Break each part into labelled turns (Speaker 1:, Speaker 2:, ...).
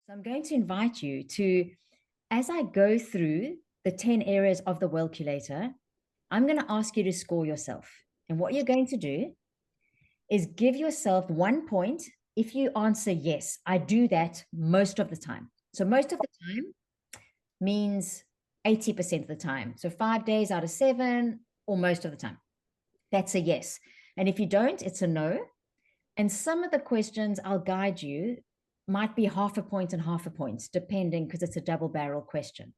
Speaker 1: So I'm going to invite you to, as I go through the 10 areas of the Wellculator, I'm going to ask you to score yourself. And what you're going to do is give yourself 1 point if you answer yes. I do that most of the time. So most of the time means 80% of the time. So 5 days out of 7 or most of the time. That's a yes. And if you don't, it's a no. And some of the questions I'll guide you might be half a point and half a point, depending, because it's a double barrel question.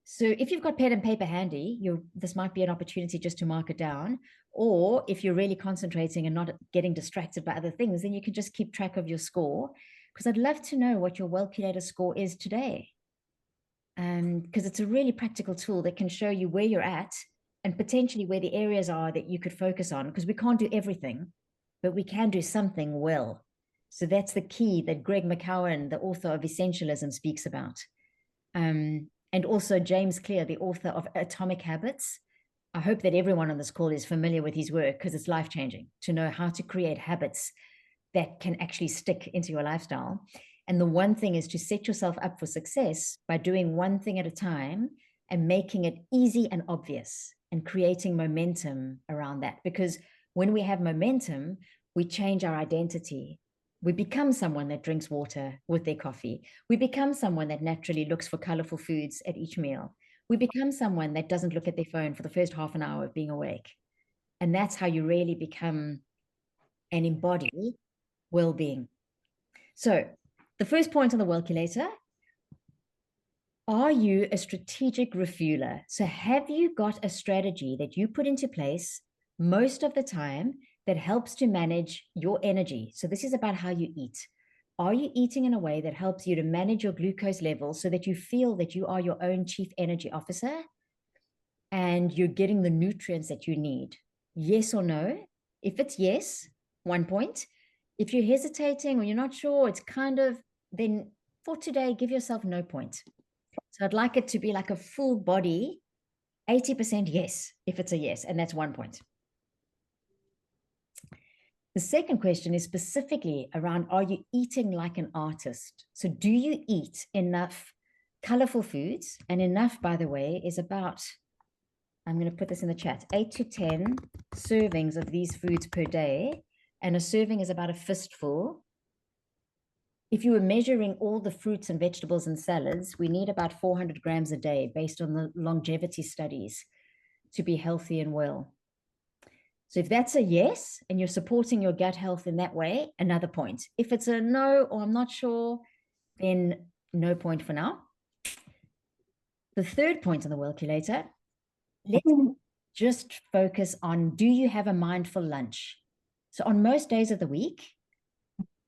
Speaker 1: So if you've got pen and paper handy, this might be an opportunity just to mark it down. Or if you're really concentrating and not getting distracted by other things, then you can just keep track of your score, because I'd love to know what your Wellculator score is today. Because it's a really practical tool that can show you where you're at and potentially where the areas are that you could focus on, because we can't do everything, but we can do something well. So that's the key that Greg McKeown, the author of Essentialism, speaks about. And also James Clear, the author of Atomic Habits. I hope that everyone on this call is familiar with his work, because it's life-changing to know how to create habits that can actually stick into your lifestyle. And the one thing is to set yourself up for success by doing one thing at a time and making it easy and obvious and creating momentum around that. Because when we have momentum, we change our identity. We become someone that drinks water with their coffee. We become someone that naturally looks for colorful foods at each meal. We become someone that doesn't look at their phone for the first half an hour of being awake. And that's how you really become and embody well-being. So the first point on the Wellculator, are you a strategic refueler? So have you got a strategy that you put into place most of the time that helps to manage your energy? So this is about how you eat. Are you eating in a way that helps you to manage your glucose levels so that you feel that you are your own chief energy officer and you're getting the nutrients that you need? Yes or no? If it's yes, 1 point. If you're hesitating or you're not sure, it's kind of, then for today, give yourself no point. So I'd like it to be like a full body, 80% yes, if it's a yes, and that's 1 point. The second question is specifically around, are you eating like an artist? So do you eat enough colorful foods? And enough, by the way, is about, I'm going to put this in the chat, 8 to 10 servings of these foods per day. And a serving is about a fistful. If you were measuring all the fruits and vegetables and salads, we need about 400 grams a day based on the longevity studies to be healthy and well. So if that's a yes, and you're supporting your gut health in that way, another point. If it's a no, or I'm not sure, then no point for now. The third point on the Wellculator, let's just focus on, do you have a mindful lunch? So on most days of the week,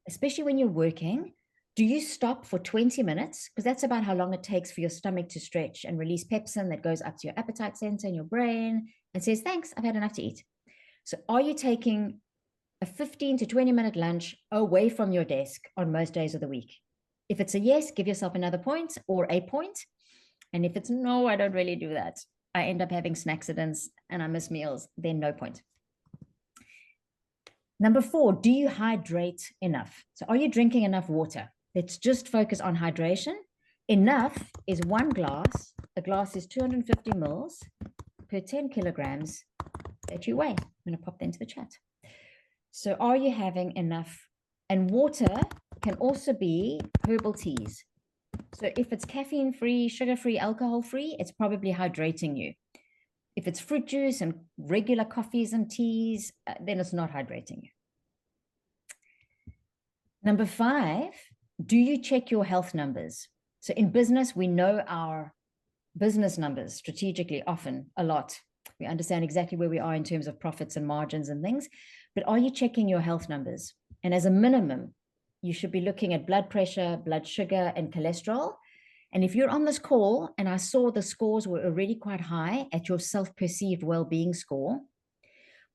Speaker 1: especially when you're working, do you stop for 20 minutes? Because that's about how long it takes for your stomach to stretch and release pepsin that goes up to your appetite center in your brain and says, thanks, I've had enough to eat. So are you taking a 15 to 20-minute lunch away from your desk on most days of the week? If it's a yes, give yourself another point or a point. And if it's no, I don't really do that, I end up having snack accidents and I miss meals, then no point. Number 4, do you hydrate enough? So are you drinking enough water? Let's just focus on hydration. Enough is 1 glass. A glass is 250 mils per 10 kilograms that you weigh. I'm going to pop that into the chat. So are you having enough? And water can also be herbal teas. So if it's caffeine-free, sugar-free, alcohol-free, it's probably hydrating you. If it's fruit juice and regular coffees and teas, then it's not hydrating you. Number 5, do you check your health numbers? So in business, we know our business numbers strategically often a lot. We understand exactly where we are in terms of profits and margins and things, but are you checking your health numbers? And as a minimum, you should be looking at blood pressure, blood sugar, and cholesterol. And if you're on this call and I saw the scores were already quite high at your self-perceived well-being score,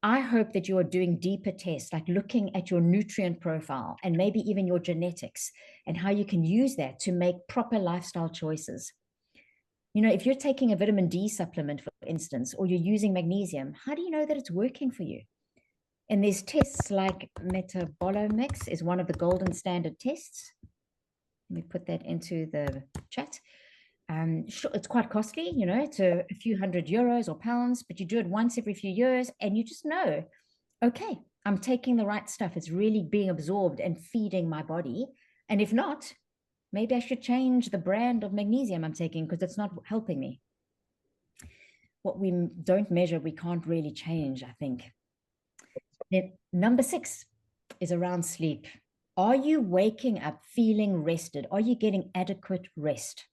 Speaker 1: I hope that you are doing deeper tests, like looking at your nutrient profile and maybe even your genetics and how you can use that to make proper lifestyle choices. You know, if you're taking a vitamin D supplement, for instance, or you're using magnesium, how do you know that it's working for you? And there's tests like Metabolomix is one of the golden standard tests. Let me put that into the chat. Sure, it's quite costly, you know, it's a few €100 or pounds, but you do it once every few years and you just know, okay, I'm taking the right stuff. It's really being absorbed and feeding my body. And if not, maybe I should change the brand of magnesium I'm taking because it's not helping me. What we don't measure, we can't really change, I think. Then number 6 is around sleep. Are you waking up feeling rested? Are you getting adequate rest?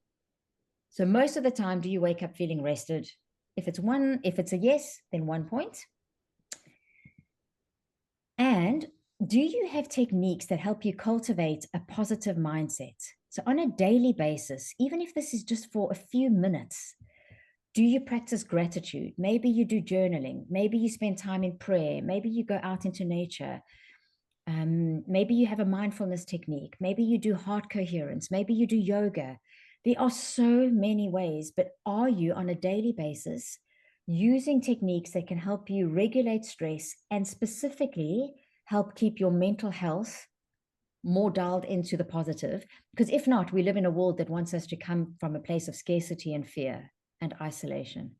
Speaker 1: So most of the time, do you wake up feeling rested? If it's a yes, then 1 point. And do you have techniques that help you cultivate a positive mindset? So on a daily basis, even if this is just for a few minutes, do you practice gratitude? Maybe you do journaling. Maybe you spend time in prayer. Maybe you go out into nature. Maybe you have a mindfulness technique. Maybe you do heart coherence. Maybe you do yoga. There are so many ways, but are you on a daily basis using techniques that can help you regulate stress and specifically help keep your mental health more dialed into the positive? Because if not, we live in a world that wants us to come from a place of scarcity and fear and isolation.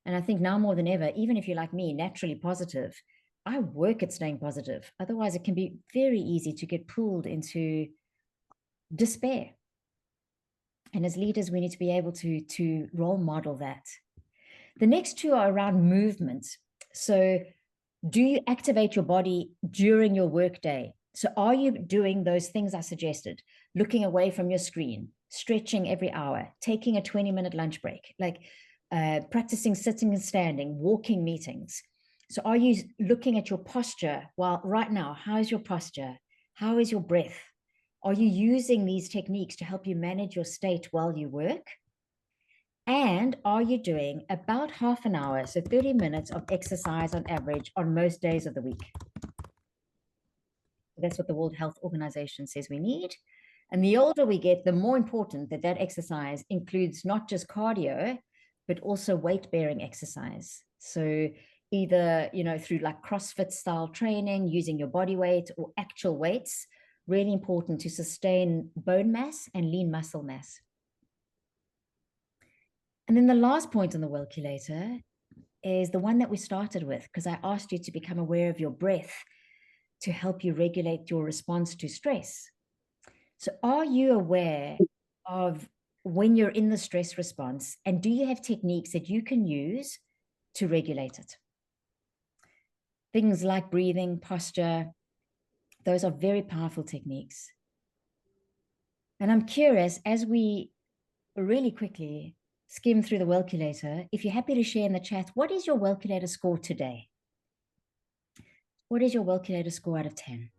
Speaker 1: And I think now more than ever, even if you're like me, naturally positive, I work at staying positive. Otherwise, it can be very easy to get pulled into despair. And as leaders, we need to be able to role model that. The next 2 are around movement. So do you activate your body during your workday? So are you doing those things I suggested? Looking away from your screen, stretching every hour, taking a 20-minute lunch break, like practicing sitting and standing, walking meetings. So are you looking at your posture? Well, right now, how is your posture? How is your breath? Are you using these techniques to help you manage your state while you work? And are you doing about half an hour, so 30 minutes of exercise on average on most days of the week? That's what the World Health Organization says we need. And the older we get, the more important that that exercise includes not just cardio, but also weight-bearing exercise. So either, you know, through like CrossFit style training, using your body weight or actual weights, really important to sustain bone mass and lean muscle mass. And then the last point on the Wellculator is the one that we started with, because I asked you to become aware of your breath to help you regulate your response to stress. So are you aware of when you're in the stress response, and do you have techniques that you can use to regulate it? Things like breathing, posture, those are very powerful techniques. And I'm curious, as we really quickly skim through the Wellculator, if you're happy to share in the chat, what is your Wellculator score today? What is your Wellculator score out of 10?